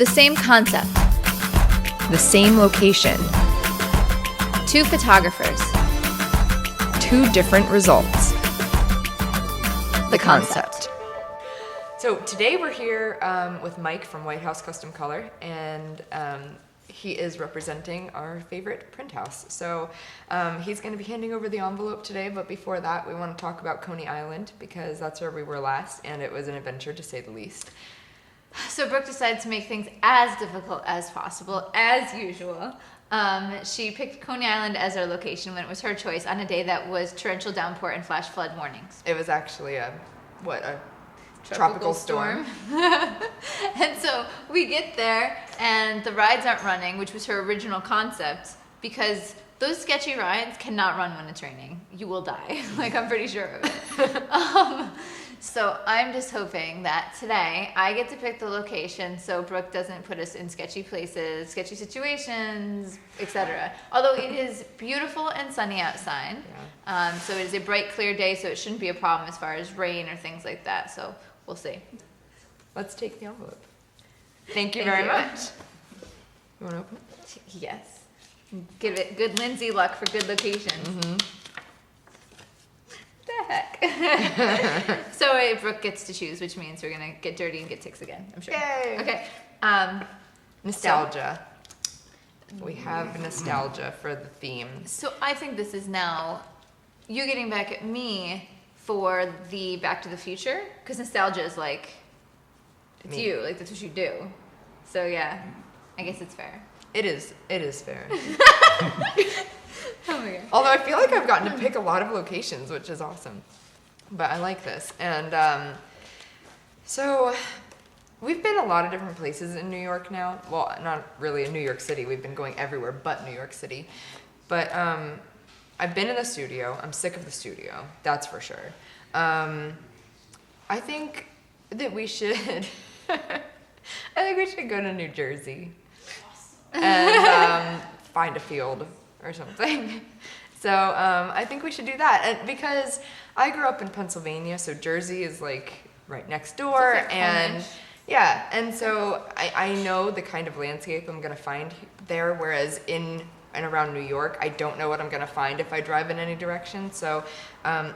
The same concept. The same location. 2 photographers. 2 different results. The concept. So today we're here with Mike from White House Custom Color, and he is representing our favorite print house. So he's going to be handing over the envelope today, but before that we want to talk about Coney Island because that's where we were last, and it was an adventure to say the least. So Brooke decided to make things as difficult as possible, as usual. She picked Coney Island as our location when it was her choice on a day that was torrential downpour and flash flood warnings. It was actually a tropical storm. And so we get there and the rides aren't running, which was her original concept, because those sketchy rides cannot run when it's raining. You will die. Like, I'm pretty sure of it. So I'm just hoping that today I get to pick the location so Brooke doesn't put us in sketchy places, sketchy situations, etc. Although it is beautiful and sunny outside. Yeah. So it is a bright, clear day, so it shouldn't be a problem as far as rain or things like that. So we'll see. Let's take the envelope. Thank you very much. You want to open it? Yes. Give it good Lindsay luck for good locations. Mm-hmm. The heck? So Brooke gets to choose, which means we're gonna get dirty and get ticks again, I'm sure. Yay! Okay. Nostalgia. We have nostalgia for the theme. So I think this is now you getting back at me for the Back to the Future, because nostalgia is like, it's you, like that's what you do. So yeah, I guess it's fair. It is fair. Oh my God. Although I feel like I've gotten to pick a lot of locations, which is awesome. But I like this. And so we've been a lot of different places in New York now. Well, not really in New York City. We've been going everywhere but New York City. But I've been in the studio. I'm sick of the studio. That's for sure. I think that we should go to New Jersey and find a field or something. So I think we should do that because I grew up in Pennsylvania, so Jersey is like right next door, and yeah, and so I know the kind of landscape I'm gonna find there, whereas in and around New York, I don't know what I'm gonna find if I drive in any direction. So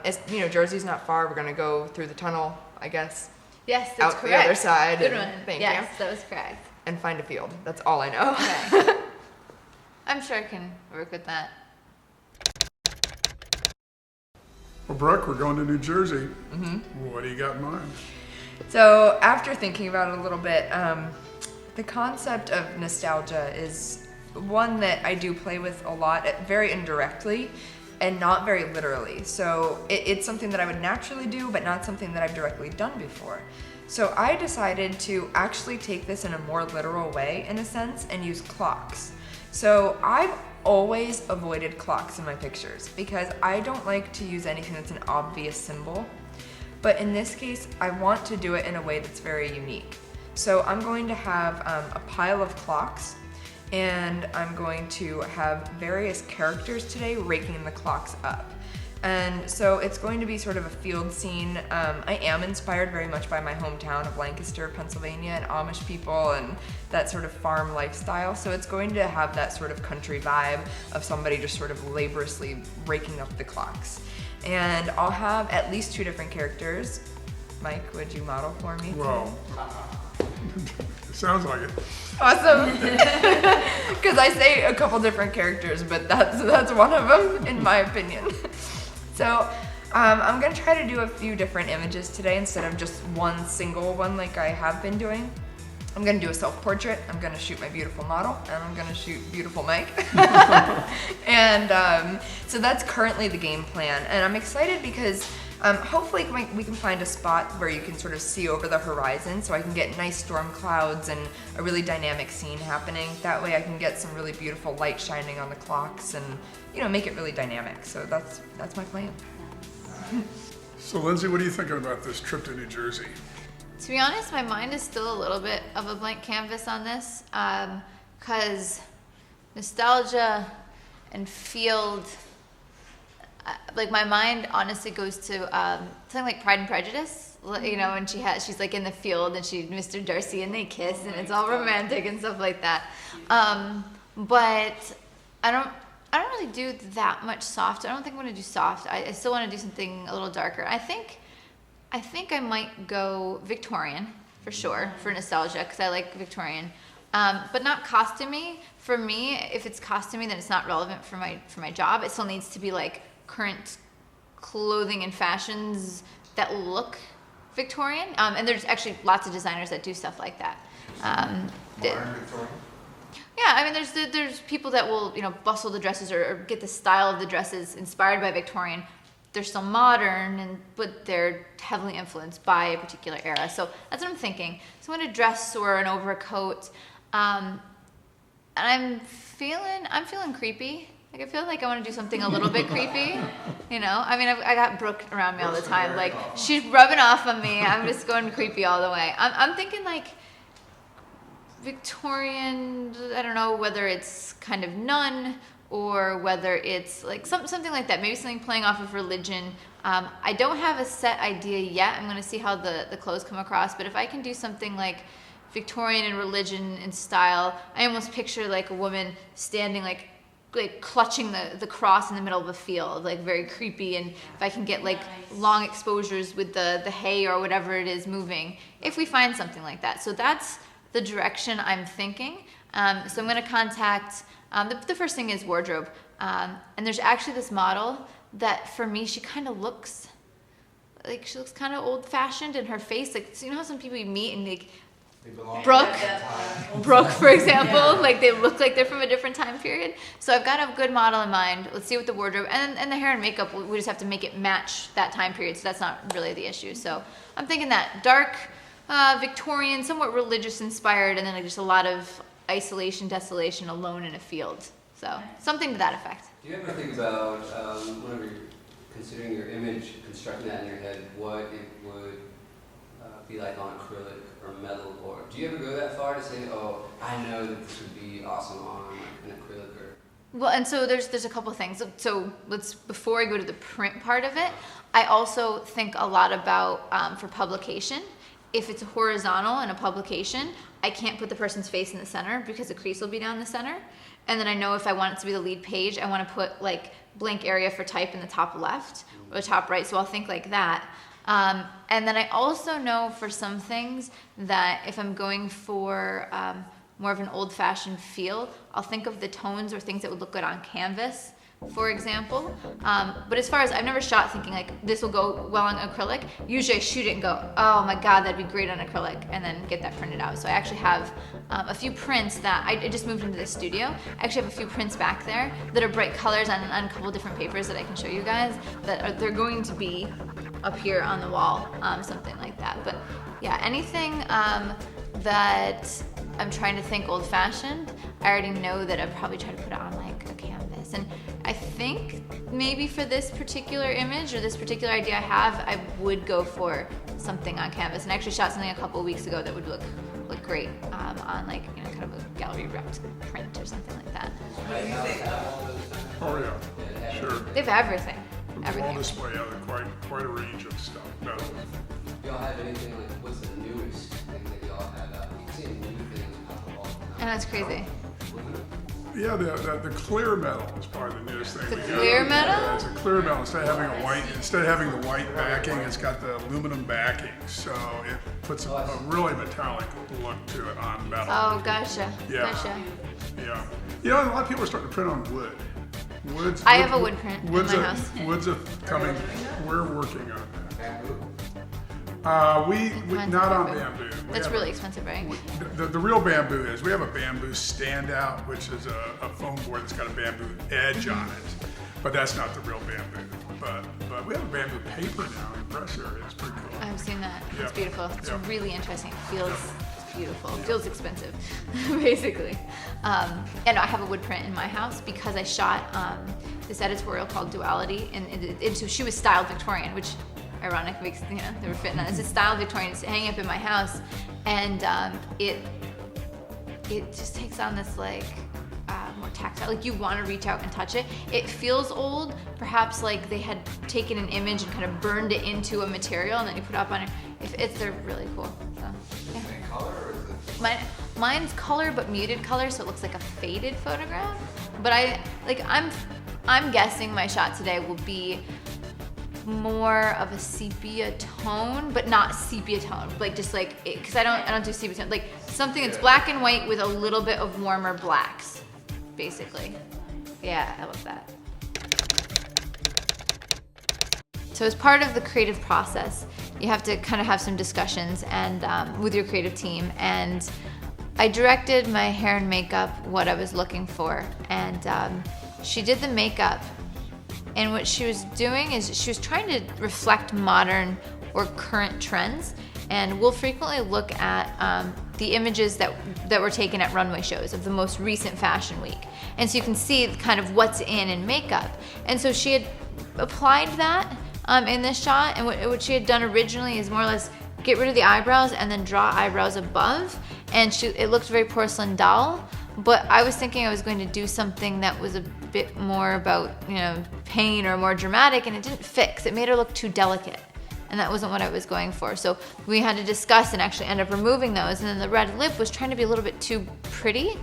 it's, Jersey's not far. We're gonna go through the tunnel, I guess. Yes, that's out correct. the other side. Good one. Thank yes, you. that was correct. And find a field. That's all I know. Okay. I'm sure I can work with that. Well, Brooke, we're going to New Jersey. Mm-hmm. What do you got in mind? So after thinking about it a little bit, the concept of nostalgia is one that I do play with a lot, very indirectly and not very literally. So it's something that I would naturally do, but not something that I've directly done before. So I decided to actually take this in a more literal way, in a sense, and use clocks. So I've always avoided clocks in my pictures because I don't like to use anything that's an obvious symbol. But in this case, I want to do it in a way that's very unique. So I'm going to have a pile of clocks, and I'm going to have various characters today raking the clocks up. And so it's going to be sort of a field scene. I am inspired very much by my hometown of Lancaster, Pennsylvania, and Amish people and that sort of farm lifestyle. So it's going to have that sort of country vibe of somebody just sort of laboriously raking up the clocks. And I'll have at least 2 different characters. Mike, would you model for me? Well, it sounds like it. Awesome. Because I say a couple different characters, but that's one of them, in my opinion. So I'm going to try to do a few different images today instead of just one single one like I have been doing. I'm going to do a self-portrait, I'm going to shoot my beautiful model, and I'm going to shoot beautiful Mike. And so that's currently the game plan. And I'm excited because hopefully we can find a spot where you can sort of see over the horizon so I can get nice storm clouds and a really dynamic scene happening. That way I can get some really beautiful light shining on the clocks and, make it really dynamic. So that's my plan. So Lindsay, what are you thinking about this trip to New Jersey? To be honest, my mind is still a little bit of a blank canvas on this, because nostalgia and field, like my mind honestly goes to something like Pride and Prejudice, and she's like in the field and Mr. Darcy and they kiss and it's all romantic and stuff like that. But I don't really do that much soft. I don't think I'm gonna do soft. I still want to do something a little darker. I think I might go Victorian for sure for nostalgia because I like Victorian, but not costumey. For me, if it's costumey, then it's not relevant for my job. It still needs to be like current clothing and fashions that look Victorian. And there's actually lots of designers that do stuff like that. Modern Victorian? Yeah, I mean, there's people that will, bustle the dresses or get the style of the dresses inspired by Victorian. They're still modern, but they're heavily influenced by a particular era. So that's what I'm thinking. So I'm going to dress or an overcoat. And I'm feeling creepy. Like, I feel like I want to do something a little bit creepy, I mean, I got Brooke around me all the time. Like, she's rubbing off on me. I'm just going creepy all the way. I'm thinking, like, Victorian, I don't know whether it's kind of nun or whether it's, like, something like that. Maybe something playing off of religion. I don't have a set idea yet. I'm going to see how the clothes come across. But if I can do something like Victorian and religion in style, I almost picture, like, a woman standing, like clutching the cross in the middle of a field, like very creepy. And if I can get like long exposures with the hay or whatever it is moving, if we find something like that. So that's the direction I'm thinking. So I'm going to contact, the first thing is wardrobe. And there's actually this model that for me, she kind of looks like, she looks kind of old fashioned in her face. Like, so how some people you meet and like, Brooke, for example, like they look like they're from a different time period. So I've got a good model in mind. Let's see what the wardrobe and the hair and makeup. We just have to make it match that time period. So that's not really the issue. So I'm thinking that dark, Victorian, somewhat religious inspired, and then like just a lot of isolation, desolation, alone in a field. So something to that effect. Do you ever think about whenever you're considering your image, constructing that in your head, what it would be like on acrylic or metal, or do you ever go that far to say, oh, I know that this would be awesome on like an acrylic or? Well, and so there's a couple of things. So before I go to the print part of it, I also think a lot about for publication. If it's a horizontal in a publication, I can't put the person's face in the center because the crease will be down the center. And then I know if I want it to be the lead page, I want to put like blank area for type in the top left or the top right. So I'll think like that. And then I also know for some things that if I'm going for more of an old-fashioned feel, I'll think of the tones or things that would look good on canvas, for example. But as far as I've never shot thinking like this will go well on acrylic, usually I shoot it and go, oh my God, that'd be great on acrylic, and then get that printed out. So I actually have a few prints that I just moved into the studio. I actually have a few prints back there that are bright colors on a couple different papers that I can show you guys they're going to be up here on the wall, something like that. But yeah, anything that I'm trying to think old-fashioned, I already know that I'd probably try to put it on like a canvas. And I think maybe for this particular image or this particular idea I have, I would go for something on canvas. And I actually shot something a couple of weeks ago that would look great on like kind of a gallery wrapped print or something like that. Oh yeah, sure. They have everything. All display, yeah, quite a range of stuff. Do y'all have anything like what's the newest thing that y'all have out? You see new things pop up all the time. And that's crazy. Yeah, the clear metal is probably the newest thing. The clear metal? Yeah, it's a clear metal. Instead of having the white backing, it's got the aluminum backing, so it puts a really metallic look to it on metal. Oh, gotcha. Yeah. Gotcha. Yeah. A lot of people are starting to print on wood. I have a wood print in my house. Wood's coming. We're working on that. We not on bamboo. That's really expensive, right? The real bamboo is we have a bamboo standout, which is a foam board that's got a bamboo edge on it, but that's not the real bamboo. But we have a bamboo paper now in press area. It's pretty cool. I've seen that. Yeah. It's beautiful. It's Yeah. really interesting. It feels beautiful. It feels expensive, basically. And I have a wood print in my house because I shot this editorial called Duality, and so she was styled Victorian, which ironic because they were fitting on. It's a styled Victorian. It's hanging up in my house, and it just takes on this like more tactile. Like you want to reach out and touch it. It feels old, perhaps like they had taken an image and kind of burned it into a material, and then you put it up on it. It They're really cool. So, yeah. Same color or is it? Mine's color, but muted color, so it looks like a faded photograph. But I'm guessing my shot today will be more of a sepia tone, but not sepia tone. Like just like, because I don't do sepia tone. Like something that's black and white with a little bit of warmer blacks, basically. Yeah, I love that. So as part of the creative process, you have to kind of have some discussions and with your creative team. And I directed my hair and makeup what I was looking for, and she did the makeup. And what she was doing is she was trying to reflect modern or current trends. And we'll frequently look at the images that were taken at runway shows of the most recent fashion week. And so you can see kind of what's in makeup. And so she had applied that in this shot, and what she had done originally is more or less get rid of the eyebrows and then draw eyebrows above, and it looked very porcelain doll. But I was thinking I was going to do something that was a bit more about, you know, pain or more dramatic, and it didn't fit because it made her look too delicate, and that wasn't what I was going for. So we had to discuss and actually end up removing those, and then the red lip was trying to be a little bit too pretty,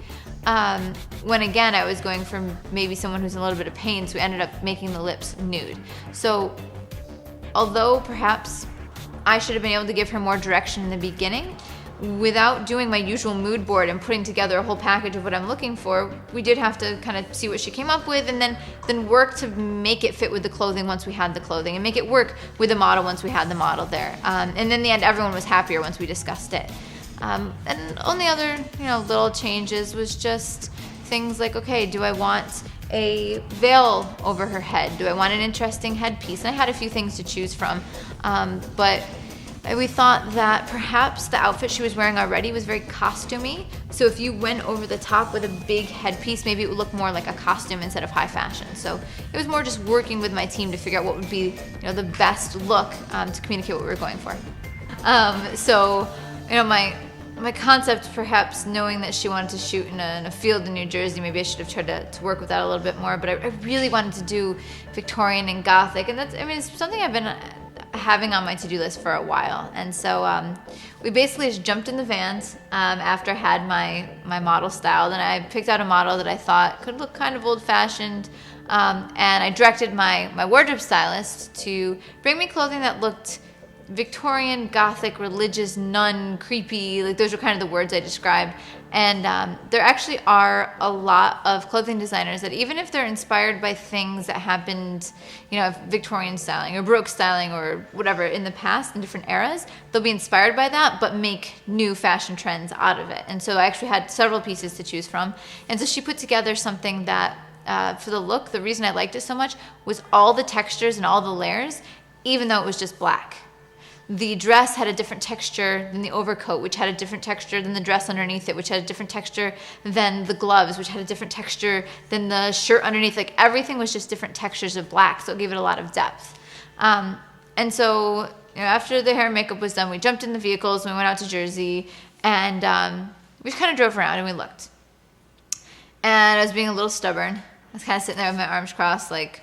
when again I was going for maybe someone who's in a little bit of pain, so we ended up making the lips nude. So although perhaps I should have been able to give her more direction in the beginning, without doing my usual mood board and putting together a whole package of what I'm looking for, we did have to kind of see what she came up with, and then work to make it fit with the clothing once we had the clothing, and make it work with the model once we had the model there. And in the end, everyone was happier once we discussed it. And only other, you know, little changes was just things like, okay, do I want a veil over her head? Do I want an interesting headpiece? And I had a few things to choose from, but we thought that perhaps the outfit she was wearing already was very costumey. So if you went over the top with a big headpiece, maybe it would look more like a costume instead of high fashion. So it was more just working with my team to figure out what would be, you know, the best look to communicate what we were going for. So, you know, my concept, perhaps knowing that she wanted to shoot in a field in New Jersey, maybe I should have tried to work with that a little bit more. But I really wanted to do Victorian and Gothic, and that's, I mean, it's something I've been having on my to-do list for a while. And so we basically just jumped in the vans after I had my model styled, and I picked out a model that I thought could look kind of old-fashioned, and I directed my wardrobe stylist to bring me clothing that looked Victorian, Gothic, religious, nun, creepy. Like, those were kind of the words I described. And there actually are a lot of clothing designers that, even if they're inspired by things that happened, you know, Victorian styling or Baroque styling or whatever in the past in different eras, they'll be inspired by that but make new fashion trends out of it. And so I actually had several pieces to choose from. And so she put together something that, for the look, the reason I liked it so much was all the textures and all the layers, even though it was just black. The dress had a different texture than the overcoat, which had a different texture than the dress underneath it, which had a different texture than the gloves, which had a different texture than the shirt underneath. Like, everything was just different textures of black, so it gave it a lot of depth. And so, you know, after the hair and makeup was done, we jumped in the vehicles and we went out to Jersey, and we just kind of drove around and we looked. And I was being a little stubborn. I was kind of sitting there with my arms crossed, like,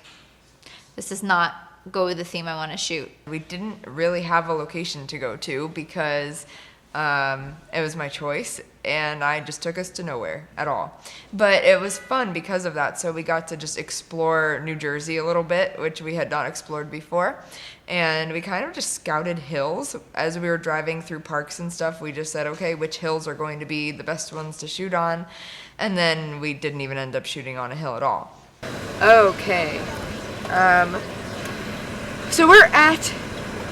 this does not go with the theme I want to shoot. We didn't really have a location to go to because it was my choice, and I just took us to nowhere at all. But it was fun because of that, so we got to just explore New Jersey a little bit, which we had not explored before. And we kind of just scouted hills. As we were driving through parks and stuff, we just said, okay, which hills are going to be the best ones to shoot on? And then we didn't even end up shooting on a hill at all. Okay. So we're at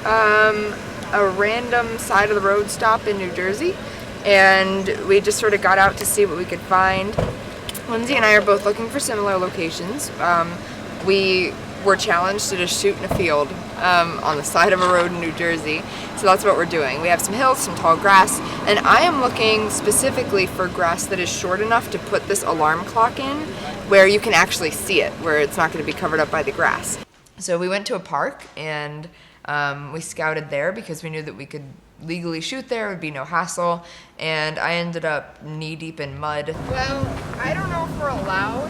a random side of the road stop in New Jersey, and we just sort of got out to see what we could find. Lindsay and I are both looking for similar locations. We were challenged to just shoot in a field on the side of a road in New Jersey, so that's what we're doing. We have some hills, some tall grass, and I am looking specifically for grass that is short enough to put this alarm clock in, where you can actually see it, where it's not going to be covered up by the grass. So we went to a park, and we scouted there because we knew that we could legally shoot there, it would be no hassle, and I ended up knee-deep in mud. Well, I don't know if we're allowed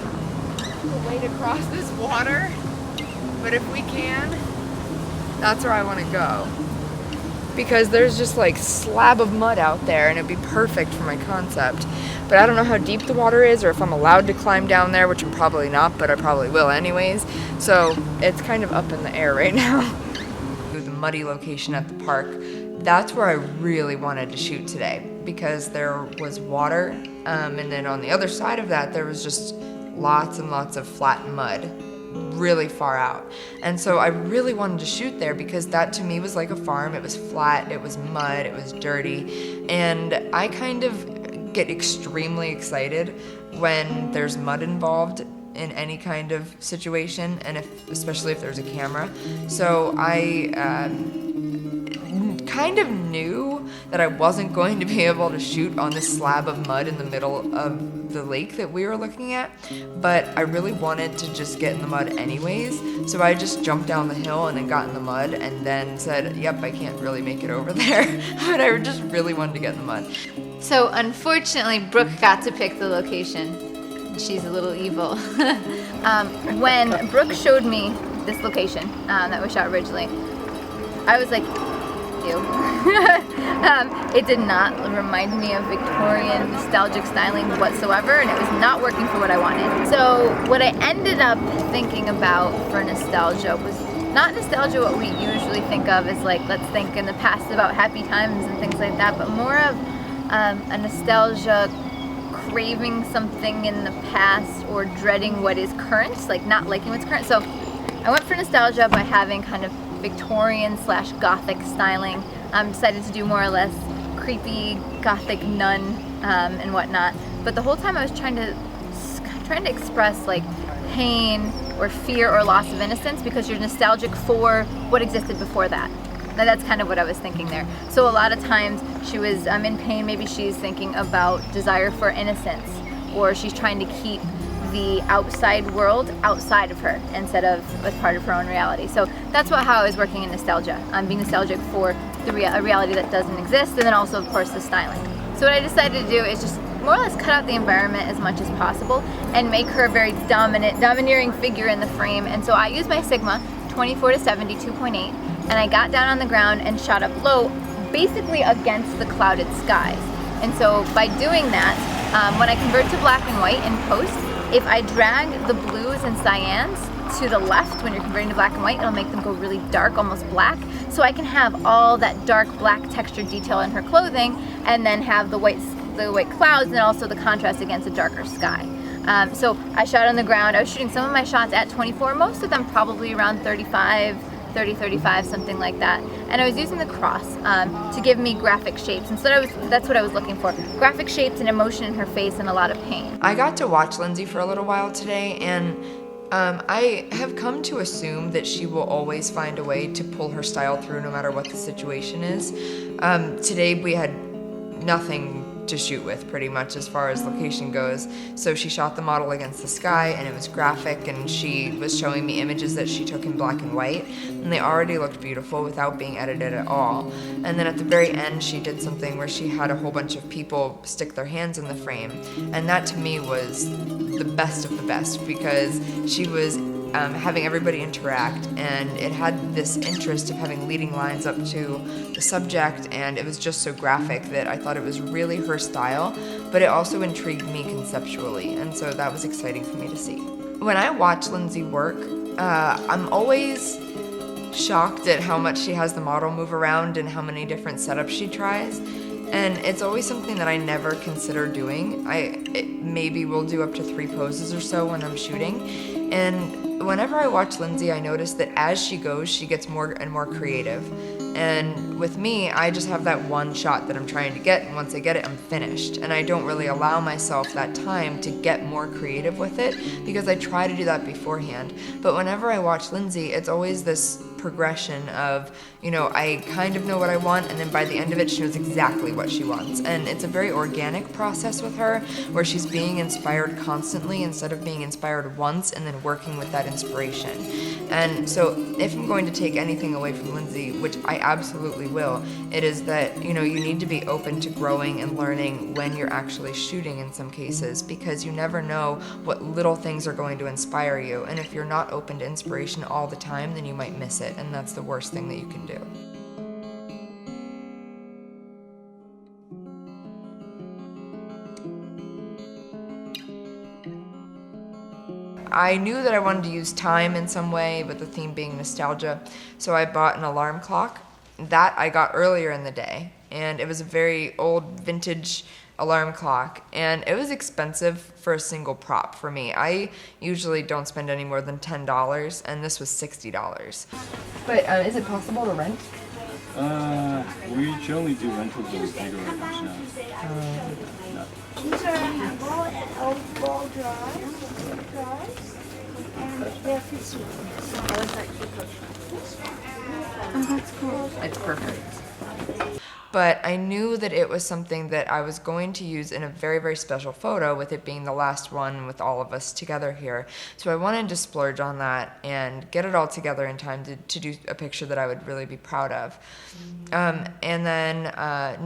to wade across this water, but if we can, that's where I want to go. because there's just like slab of mud out there and it'd be perfect for my concept. But I don't know how deep the water is or if I'm allowed to climb down there, which I'm probably not, but I probably will anyways. So it's kind of up in the air right now. The muddy location at the park, that's where I really wanted to shoot today because there was water, and then on the other side of that there was just lots and lots of flat mud really far out. And so I really wanted to shoot there because that to me was like a farm. It was flat, it was mud, it was dirty, and I kind of get extremely excited when there's mud involved in any kind of situation, and especially if there's a camera. So I kind of knew that I wasn't going to be able to shoot on this slab of mud in the middle of the lake that we were looking at, but I really wanted to just get in the mud anyways. So I just jumped down the hill and then got in the mud and then said, yep, I can't really make it over there. But I just really wanted to get in the mud. So unfortunately, Brooke got to pick the location. She's a little evil. When Brooke showed me this location that we shot originally, I was like, ew. It did not remind me of Victorian nostalgic styling whatsoever, and it was not working for what I wanted. So what I ended up thinking about for nostalgia was not nostalgia what we usually think of as like, let's think in the past about happy times and things like that, but more of a nostalgia craving something in the past or dreading what is current, like not liking what's current. So I went for nostalgia by having kind of Victorian / Gothic styling. Decided to do more or less creepy Gothic nun and whatnot. But the whole time I was trying to express like pain or fear or loss of innocence because you're nostalgic for what existed before that. Now that's kind of what I was thinking there. So a lot of times she was in pain. Maybe she's thinking about desire for innocence, or she's trying to keep the outside world outside of her instead of as part of her own reality. So that's how I was working in nostalgia. I'm being nostalgic for a reality that doesn't exist, and then also of course the styling. So what I decided to do is just more or less cut out the environment as much as possible and make her a very domineering figure in the frame. And so I used my Sigma 24-70 2.8, and I got down on the ground and shot up low, basically against the clouded skies. And so by doing that, when I convert to black and white in post, if I drag the blues and cyans to the left when you're converting to black and white, it'll make them go really dark, almost black. So I can have all that dark black textured detail in her clothing and then have the white clouds and also the contrast against a darker sky. So I shot on the ground. I was shooting some of my shots at 24, most of them probably around 35, something like that. And I was using the cross to give me graphic shapes. And so that's what I was looking for. Graphic shapes and emotion in her face and a lot of pain. I got to watch Lindsay for a little while today, and I have come to assume that she will always find a way to pull her style through no matter what the situation is. Today we had nothing to shoot with pretty much as far as location goes. So she shot the model against the sky and it was graphic, and she was showing me images that she took in black and white, and they already looked beautiful without being edited at all. And then at the very end she did something where she had a whole bunch of people stick their hands in the frame, and that to me was the best of the best because she was having everybody interact, and it had this interest of having leading lines up to the subject, and it was just so graphic that I thought it was really her style, but it also intrigued me conceptually, and so that was exciting for me to see. When I watch Lindsay work, I'm always shocked at how much she has the model move around and how many different setups she tries. And it's always something that I never consider doing. Maybe will do up to 3 poses or so when I'm shooting. And whenever I watch Lindsay, I notice that as she goes, she gets more and more creative. And with me, I just have that one shot that I'm trying to get, and once I get it, I'm finished. And I don't really allow myself that time to get more creative with it because I try to do that beforehand. But whenever I watch Lindsay, it's always this progression of, I kind of know what I want, and then by the end of it, she knows exactly what she wants. And it's a very organic process with her, where she's being inspired constantly instead of being inspired once and then working with that inspiration. And so if I'm going to take anything away from Lindsay, which I absolutely will, it is that, you need to be open to growing and learning when you're actually shooting in some cases, because you never know what little things are going to inspire you. And if you're not open to inspiration all the time, then you might miss it. And that's the worst thing that you can do. I knew that I wanted to use time in some way, but the theme being nostalgia. So I bought an alarm clock that I got earlier in the day. And it was a very old vintage alarm clock. And it was expensive for a single prop for me. I usually don't spend any more than $10, and this was $60. But is it possible to rent? We generally do rentals of bigger items now. These are handball and old ball drives, and they're fixed. Oh, that's cool. It's perfect. But I knew that it was something that I was going to use in a very, very special photo, with it being the last one with all of us together here. So I wanted to splurge on that and get it all together in time to do a picture that I would really be proud of. And then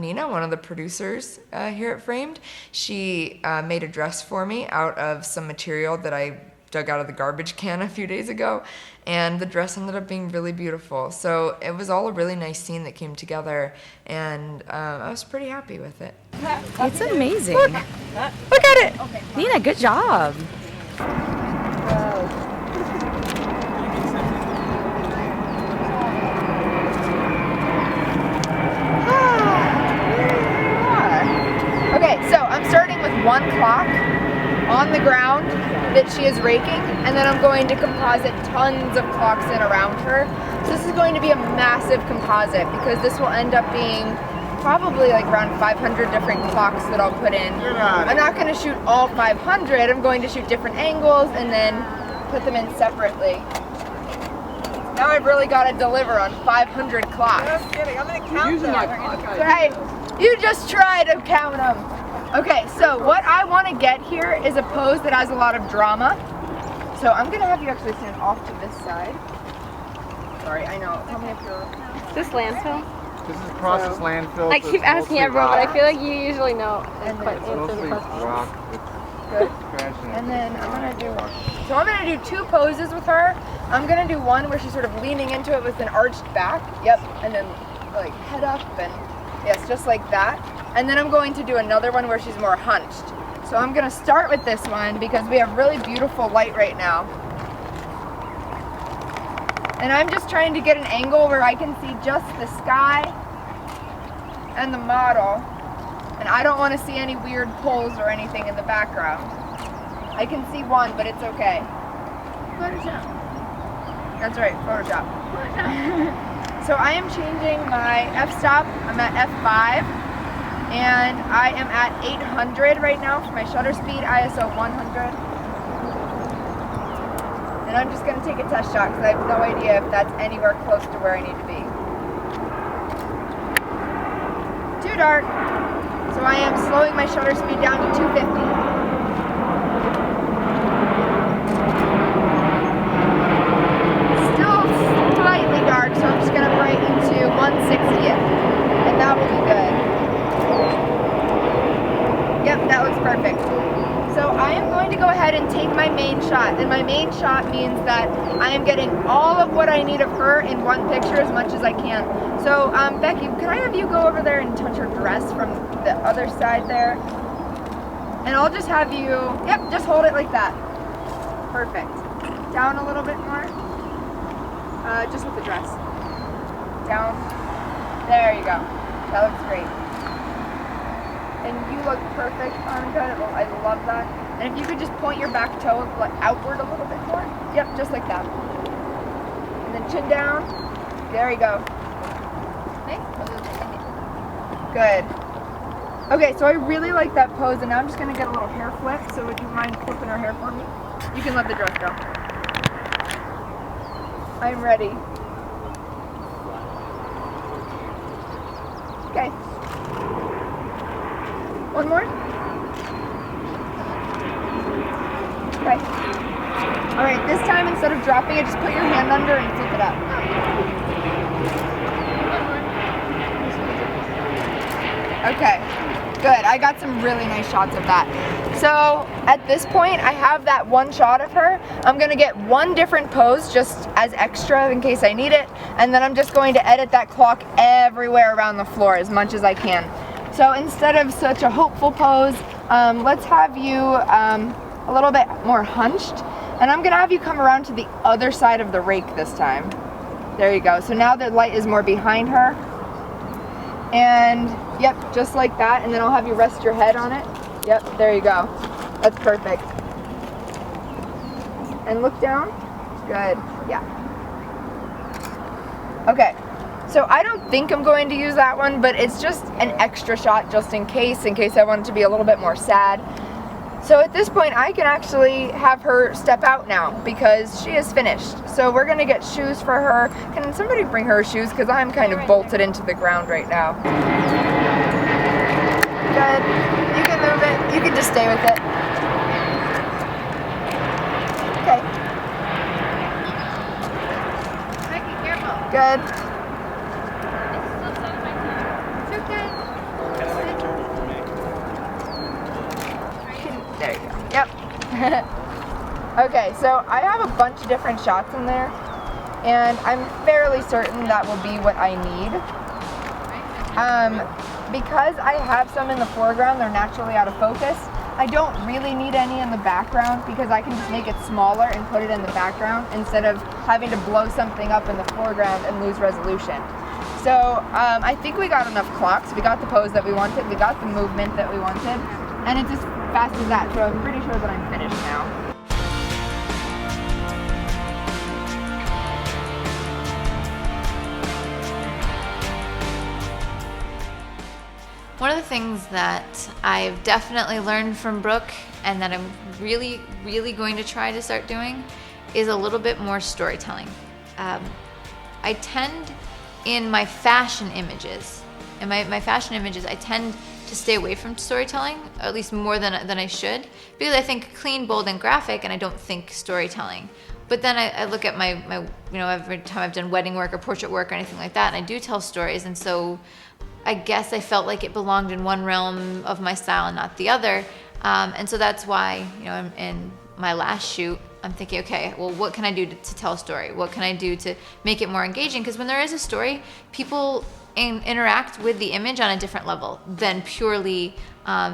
Nina, one of the producers here at Framed, she made a dress for me out of some material that I dug out of the garbage can a few days ago, and the dress ended up being really beautiful. So it was all a really nice scene that came together, and I was pretty happy with it. It's amazing. Look at it. Nina, good job. Okay, so I'm starting with one clock on the ground that she is raking, and then I'm going to composite tons of clocks in around her. So this is going to be a massive composite, because this will end up being probably like around 500 different clocks that I'll put in. I'm not going to shoot all 500, I'm going to shoot different angles and then put them in separately. Now I've really got to deliver on 500 clocks. I'm kidding, I'm going to count them. Hey, you just try to count them. Okay, so what I want to get here is a pose that has a lot of drama. So I'm going to have you actually stand off to this side. Sorry, I know. Tell me if you're... Is this landfill? This is process landfill. I so keep it's asking mostly everyone, but rock. I feel like you usually know And quite then It's answer the mostly question. rock with Good. trash in it. And then I'm going to do... So I'm going to do two poses with her. I'm going to do one where she's sort of leaning into it with an arched back. Yep. And then like head up and yes, just like that. And then I'm going to do another one where she's more hunched. So I'm going to start with this one because we have really beautiful light right now. And I'm just trying to get an angle where I can see just the sky and the model. And I don't want to see any weird poles or anything in the background. I can see one, but it's okay. Photoshop. That's right, Photoshop. So I am changing my f-stop. I'm at f5. And I am at 800 right now for my shutter speed, ISO 100. And I'm just going to take a test shot because I have no idea if that's anywhere close to where I need to be. Too dark. So I am slowing my shutter speed down to 250. Still slightly dark, so I'm just going to brighten to 1/60th. And that will be good. Yep, that looks perfect. So I am going to go ahead and take my main shot. And my main shot means that I am getting all of what I need of her in one picture as much as I can. So Becky, can I have you go over there and touch her dress from the other side there? And I'll just have you, yep, just hold it like that. Perfect. Down a little bit more. Just with the dress. Down. There you go. That looks great. And you look perfect, Monica. I love that. And if you could just point your back toe like outward a little bit more. Yep, just like that. And then chin down. There you go. Good. Okay, so I really like that pose, and now I'm just gonna get a little hair flip. So would you mind flipping her hair for me? You can let the dress go. I'm ready. Okay. One more? Okay. Alright, this time instead of dropping it, just put your hand under and flip it up. Okay, good. I got some really nice shots of that. So at this point, I have that one shot of her. I'm gonna get one different pose just as extra in case I need it, and then I'm just going to edit that clock everywhere around the floor as much as I can. So instead of such a hopeful pose, let's have you a little bit more hunched. And I'm gonna have you come around to the other side of the rake this time. There you go. So now the light is more behind her. And yep, just like that. And then I'll have you rest your head on it. Yep, there you go. That's perfect. And look down. Good, yeah. Okay, so I don't think I'm going to use that one, but it's just an extra shot just in case I want it to be a little bit more sad. So at this point, I can actually have her step out now because she is finished. So we're gonna get shoes for her. Can somebody bring her shoes? Because I'm kind of bolted into the ground right now. Good, you can move it. You can just stay with it. Okay. Good. It's okay. There you go. Yep. Okay, so I have a bunch of different shots in there, and I'm fairly certain that will be what I need. Because I have some in the foreground, they're naturally out of focus. I don't really need any in the background because I can just make it smaller and put it in the background instead of having to blow something up in the foreground and lose resolution. So I think we got enough clocks. We got the pose that we wanted. We got the movement that we wanted. And it's as fast as that. So I'm pretty sure that I'm finished now. One of the things that I've definitely learned from Brooke and that I'm really, really going to try to start doing is a little bit more storytelling. I tend in my fashion images, I tend to stay away from storytelling, at least more than I should, because I think clean, bold, and graphic, and I don't think storytelling. But then I look at my every time I've done wedding work or portrait work or anything like that, and I do tell stories, and so I guess I felt like it belonged in one realm of my style and not the other. And so that's why, in my last shoot, I'm thinking, okay, well, what can I do to tell a story? What can I do to make it more engaging? Because when there is a story, people interact with the image on a different level than purely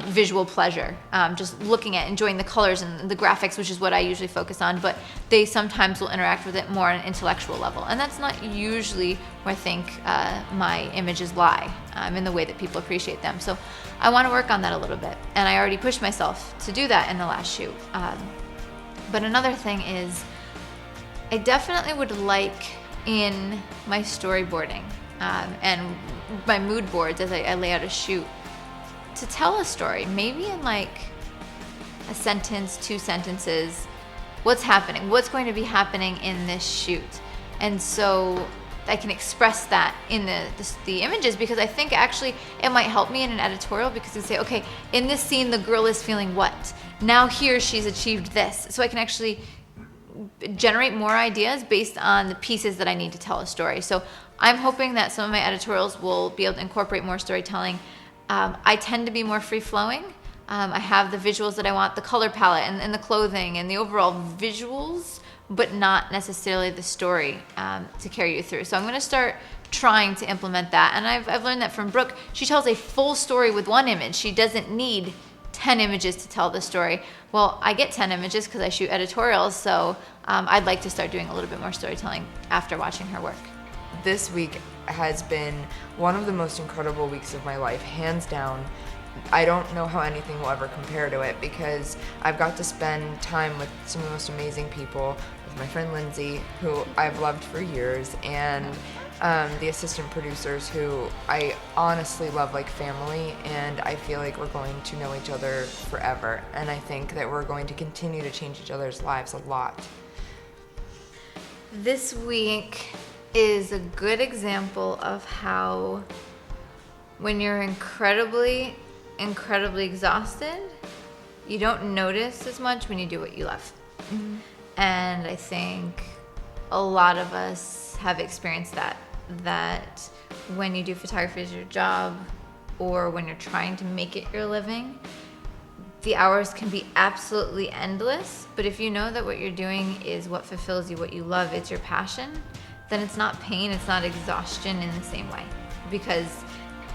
visual pleasure. Just looking at, enjoying the colors and the graphics, which is what I usually focus on, but they sometimes will interact with it more on an intellectual level. And that's not usually where I think my images lie, in the way that people appreciate them. So I want to work on that a little bit. And I already pushed myself to do that in the last shoot. But another thing is, I definitely would like in my storyboarding and my mood boards as I lay out a shoot, to tell a story, maybe in like a sentence, 2 sentences, what's happening, what's going to be happening in this shoot. And so I can express that in the images, because I think actually it might help me in an editorial, because you say, okay, in this scene the girl is feeling what? Now here she's achieved this. So I can actually generate more ideas based on the pieces that I need to tell a story. So I'm hoping that some of my editorials will be able to incorporate more storytelling. I tend to be more free-flowing. I have the visuals that I want, the color palette and the clothing and the overall visuals, but not necessarily the story to carry you through. So I'm going to start trying to implement that. And I've learned that from Brooke. She tells a full story with one image. She doesn't need 10 images to tell the story. Well, I get 10 images because I shoot editorials, so I'd like to start doing a little bit more storytelling after watching her work. This week has been one of the most incredible weeks of my life, hands down. I don't know how anything will ever compare to it, because I've got to spend time with some of the most amazing people, with my friend Lindsay, who I've loved for years, and the assistant producers, who I honestly love like family, and I feel like we're going to know each other forever, and I think that we're going to continue to change each other's lives a lot. This week is a good example of how when you're incredibly exhausted, you don't notice as much when you do what you love. Mm-hmm. And I think a lot of us have experienced that when you do photography as your job, or when you're trying to make it your living, the hours can be absolutely endless. But if you know that what you're doing is what fulfills you, what you love, it's your passion, then it's not pain, it's not exhaustion in the same way. Because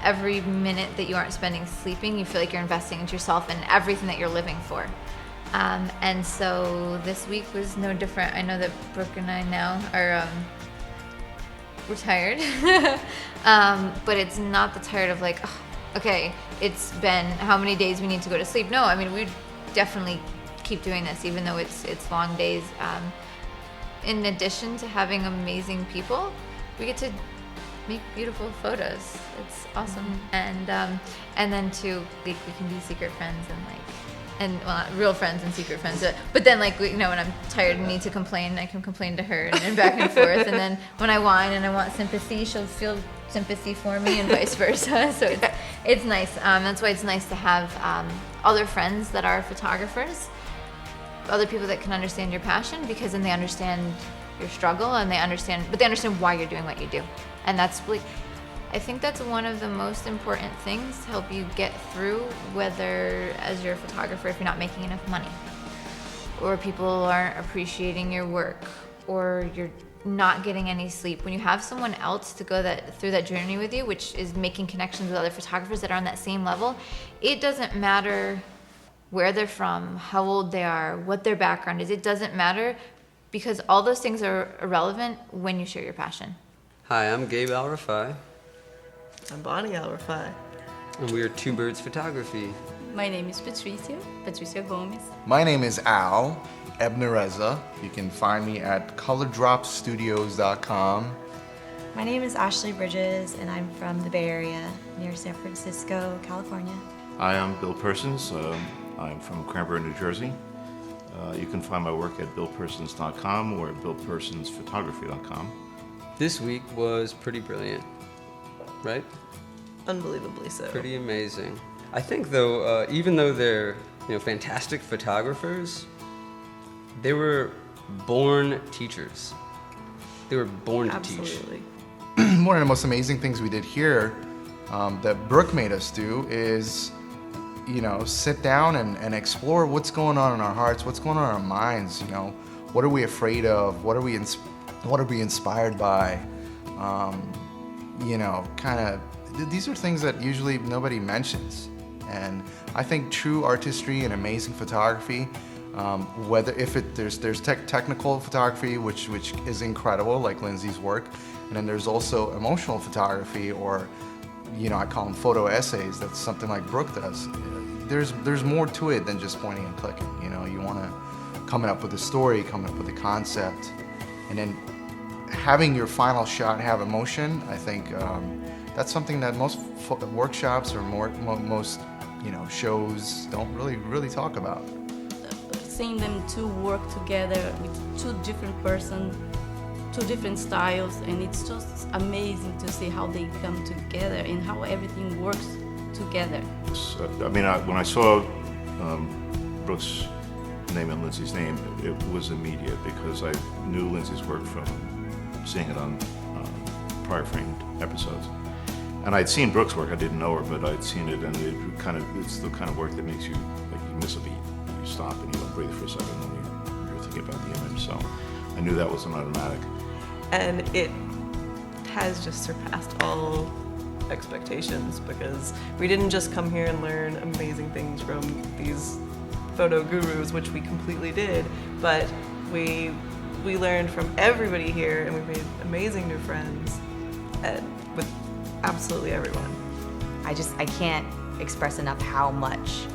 every minute that you aren't spending sleeping, you feel like you're investing into yourself and everything that you're living for. And so this week was no different. I know that Brooke and I now are we're tired, but it's not the tired of like, oh, okay, it's been how many days we need to go to sleep. No, I mean, we definitely keep doing this even though it's long days. In addition to having amazing people, we get to make beautiful photos. It's awesome. And then too, like, we can be secret friends and well, not real friends and secret friends. But then, like, when I'm tired and need to complain, I can complain to her and back and forth. And then when I whine and I want sympathy, she'll feel sympathy for me and vice versa. So it's nice. That's why it's nice to have other friends that are photographers, other people that can understand your passion, because then they understand your struggle and they understand why you're doing what you do. And that's like, I think that's one of the most important things to help you get through, whether as you're a photographer, if you're not making enough money, or people aren't appreciating your work, or you're not getting any sleep. When you have someone else to go through that journey with you, which is making connections with other photographers that are on that same level, it doesn't matter where they're from, how old they are, what their background is. It doesn't matter, because all those things are irrelevant when you share your passion. Hi, I'm Gabe Al-Rafai. I'm Bonnie Al-Rafai. And we are Two Birds Photography. My name is Patricia Gomez. My name is Al Ebnereza. You can find me at colordropstudios.com. My name is Ashley Bridges, and I'm from the Bay Area near San Francisco, California. Hi, I'm Bill Persons. I'm from Cranberry, New Jersey. You can find my work at billpersons.com or at billpersonsphotography.com. This week was pretty brilliant, right? Unbelievably so. Pretty amazing. I think though, even though they're fantastic photographers, they were born teachers. They were born to teach. Absolutely. One of the most amazing things we did here that Brooke made us do is, sit down and explore what's going on in our hearts, what's going on in our minds. What are we afraid of? What are we inspired by? These are things that usually nobody mentions. And I think true artistry and amazing photography, there's technical photography, which is incredible, like Lindsay's work, and then there's also emotional photography, or I call them photo essays. That's something like Brooke does. There's more to it than just pointing and clicking. You want to come up with a story, come up with a concept, and then having your final shot have emotion. I think that's something that most workshops or most shows don't really talk about. Seeing them two work together with two different persons, two different styles, and it's just amazing to see how they come together and how everything works together. When I saw Brooke's name and Lindsay's name, it was immediate, because I knew Lindsay's work from seeing it on prior framed episodes. And I'd seen Brooke's work. I didn't know her, but I'd seen it, and it's the kind of work that makes you, like, you miss a beat. You stop and you breathe for a second, and you're thinking about the image. So I knew that was an automatic. And it has just surpassed all expectations, because we didn't just come here and learn amazing things from these photo gurus, which we completely did, but we learned from everybody here, and we made amazing new friends with absolutely everyone. I can't express enough how much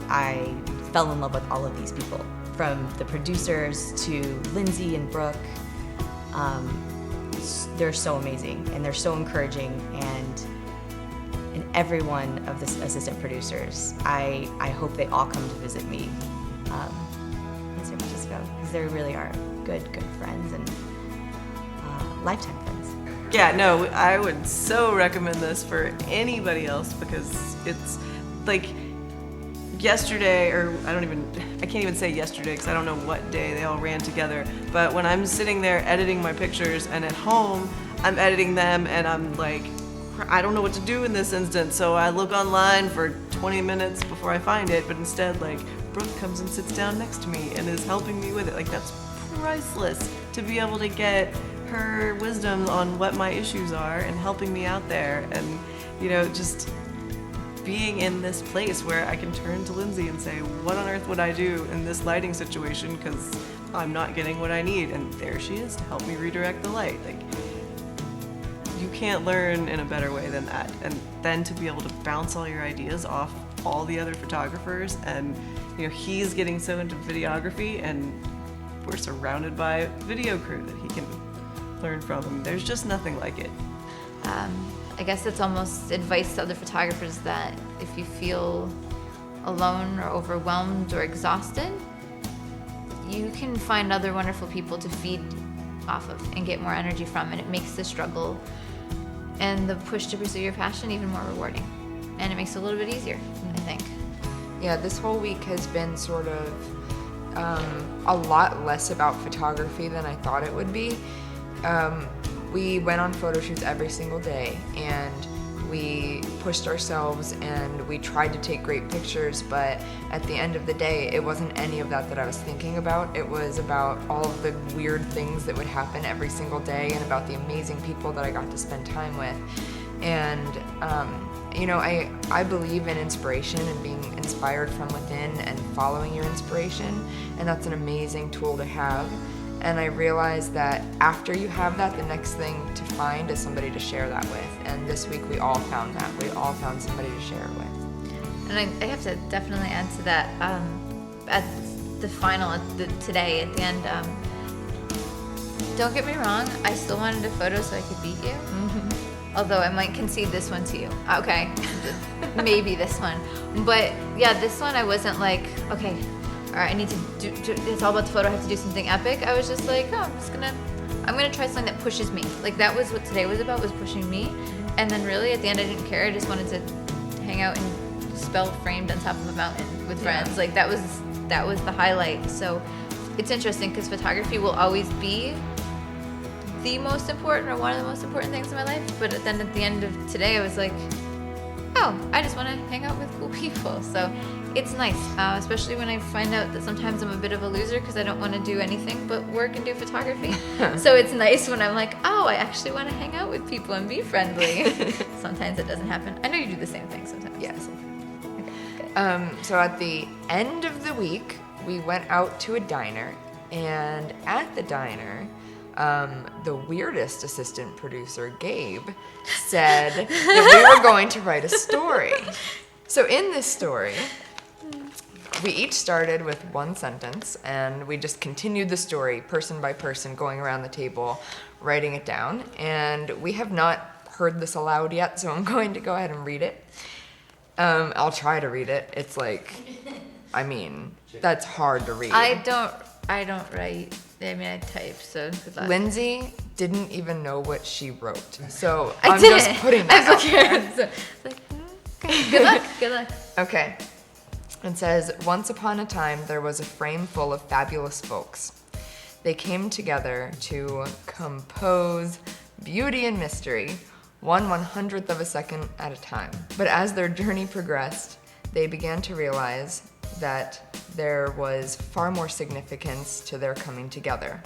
I fell in love with all of these people, from the producers to Lindsay and Brooke. They're so amazing, and they're so encouraging, and every one of the assistant producers, I hope they all come to visit me in San Francisco, because they really are good friends and lifetime friends. Yeah, no, I would so recommend this for anybody else, because it's like yesterday, or I can't even say yesterday, because I don't know what day they all ran together, but when I'm sitting there editing my pictures, and at home I'm editing them, and I'm like, I don't know what to do in this instance, so I look online for 20 minutes before I find it, but instead, like, Brooke comes and sits down next to me and is helping me with it. Like, that's priceless, to be able to get her wisdom on what my issues are and helping me out there, and just being in this place where I can turn to Lindsay and say, what on earth would I do in this lighting situation because I'm not getting what I need? And there she is to help me redirect the light. Like, you can't learn in a better way than that. And then to be able to bounce all your ideas off all the other photographers, and he's getting so into videography, and we're surrounded by a video crew that he can learn from. I mean, there's just nothing like it. I guess it's almost advice to other photographers that if you feel alone or overwhelmed or exhausted, you can find other wonderful people to feed off of and get more energy from, and it makes the struggle and the push to pursue your passion even more rewarding, and it makes it a little bit easier, I think. Yeah, this whole week has been sort of a lot less about photography than I thought it would be. We went on photo shoots every single day, and we pushed ourselves and we tried to take great pictures, but at the end of the day, it wasn't any of that I was thinking about. It was about all of the weird things that would happen every single day, and about the amazing people that I got to spend time with. And I believe in inspiration and being inspired from within and following your inspiration, and that's an amazing tool to have. And I realized that after you have that, the next thing to find is somebody to share that with. And this week we all found that. We all found somebody to share it with. And I have to definitely add to that. At the final, today, at the end, don't get me wrong, I still wanted a photo so I could beat you. Mm-hmm. Although I might concede this one to you. Okay, maybe this one. But yeah, this one I wasn't like, okay, all right, I need to do, it's all about the photo, I have to do something epic. I was just like, oh, I'm gonna try something that pushes me. Like, that was what today was about, was pushing me. And then really at the end I didn't care, I just wanted to hang out and spell framed on top of a mountain with friends. Like, that was the highlight. So it's interesting because photography will always be the most important, or one of the most important things in my life. But then at the end of today I was like, oh, I just want to hang out with cool people. So it's nice, especially when I find out that sometimes I'm a bit of a loser because I don't want to do anything but work and do photography. So it's nice when I'm like, oh, I actually want to hang out with people and be friendly. Sometimes it doesn't happen. I know you do the same thing sometimes. Yes. Okay, so at the end of the week, we went out to a diner, and at the diner, the weirdest assistant producer, Gabe, said that we were going to write a story. So in this story, we each started with one sentence, and we just continued the story person by person, going around the table, writing it down. And we have not heard this aloud yet, so I'm going to go ahead and read it. I'll try to read it. It's like, that's hard to read. I don't write. I type, so good luck. Lindsay didn't even know what she wrote, so I'm just putting that out there. So, like, okay. Good luck. Good luck. Okay. It says, once upon a time, there was a frame full of fabulous folks. They came together to compose beauty and mystery, 1/100th of a second at a time. But as their journey progressed, they began to realize that there was far more significance to their coming together.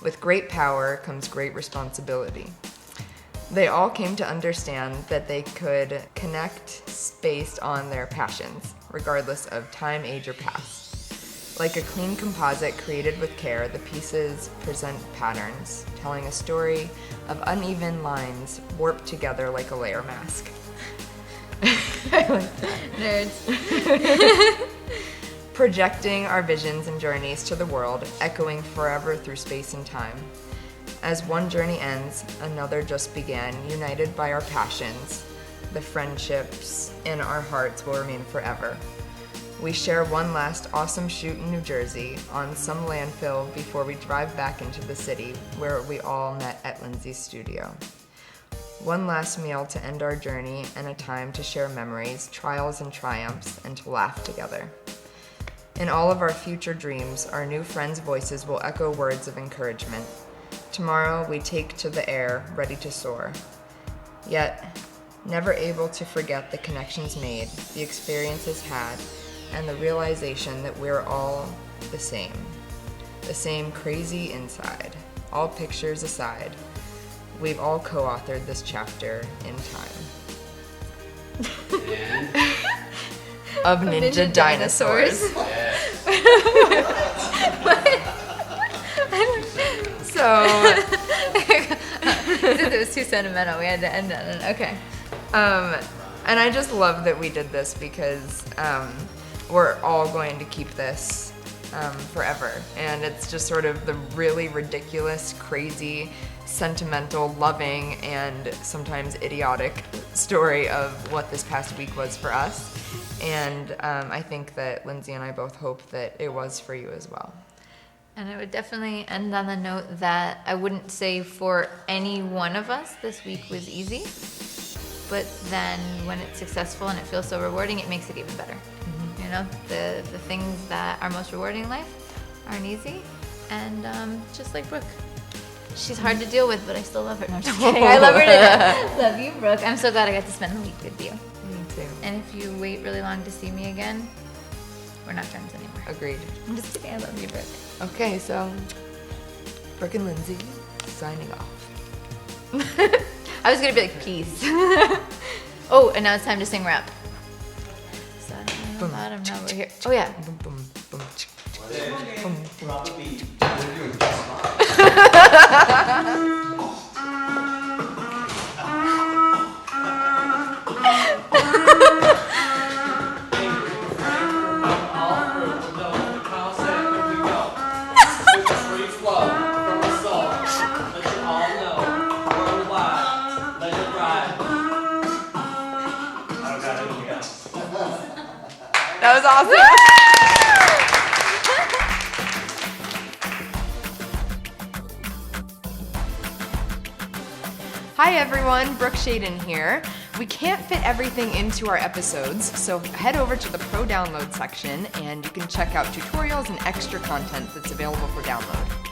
With great power comes great responsibility. They all came to understand that they could connect based on their passions, regardless of time, age, or past. Like a clean composite created with care, the pieces present patterns, telling a story of uneven lines warped together like a layer mask. I like that. Nerds. Projecting our visions and journeys to the world, echoing forever through space and time. As one journey ends, another just began, united by our passions. The friendships in our hearts will remain forever. We share one last awesome shoot in New Jersey on some landfill before we drive back into the city, where we all met at Lindsay's studio. One last meal to end our journey, and a time to share memories, trials and triumphs, and to laugh together. In all of our future dreams, our new friends' voices will echo words of encouragement. Tomorrow we take to the air, ready to soar. Yet, never able to forget the connections made, the experiences had, and the realization that we're all the same. The same crazy inside. All pictures aside, we've all co-authored this chapter in time. And of ninja dinosaurs. So it was too sentimental. We had to end on it. Okay. And I just love that we did this because we're all going to keep this forever. And it's just sort of the really ridiculous, crazy, sentimental, loving, and sometimes idiotic story of what this past week was for us. And I think that Lindsay and I both hope that it was for you as well. And I would definitely end on the note that I wouldn't say for any one of us this week was easy, but then when it's successful and it feels so rewarding, it makes it even better. You know, the things that are most rewarding in life aren't easy, and just like Brooke, she's hard to deal with, but I still love her. No, I'm just kidding. I love her to death. Love you, Brooke. I'm so glad I got to spend the week with you. Me too. And if you wait really long to see me again, we're not friends anymore. Agreed. I'm just kidding. I love you, Brooke. Okay, so Brooke and Lindsay signing off. I was gonna be like, peace. Oh, and now it's time to sing rap. Bottom, now we're here. Oh yeah. Boom, boom, boom, That was awesome. Hi everyone, Brooke Shaden here. We can't fit everything into our episodes, so head over to the Pro Download section and you can check out tutorials and extra content that's available for download.